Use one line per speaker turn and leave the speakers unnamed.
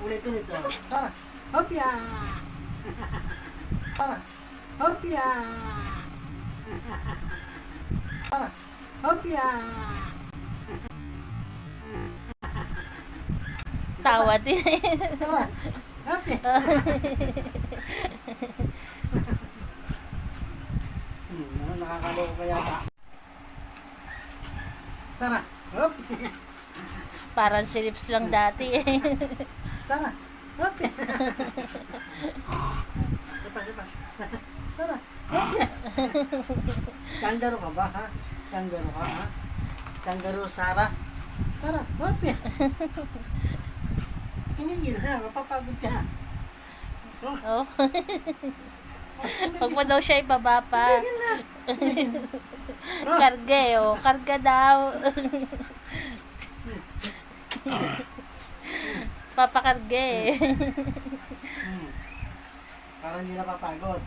Ulit-ulit. Sarah. Hopya! Sarah. Hopya! Sarah. Hopya!
Tawa din.
Sarah. Hopya! Nakakaloko ka yata. Sarah. Hopya!
Parang silips lang dati eh.
Sarah. Hopya! Sipa. Sarah. Hopya! Kangaroo ka ba, ha? Kangaroo ka, ha? Kangaroo, Sarah. Sarah. Hopya! Tumigil na, mapapagod ka.
Oh. Huwag mo daw siya ibaba pa. Karga eh, oh. Karga daw. Papakarga eh.
Para hindi napapagod.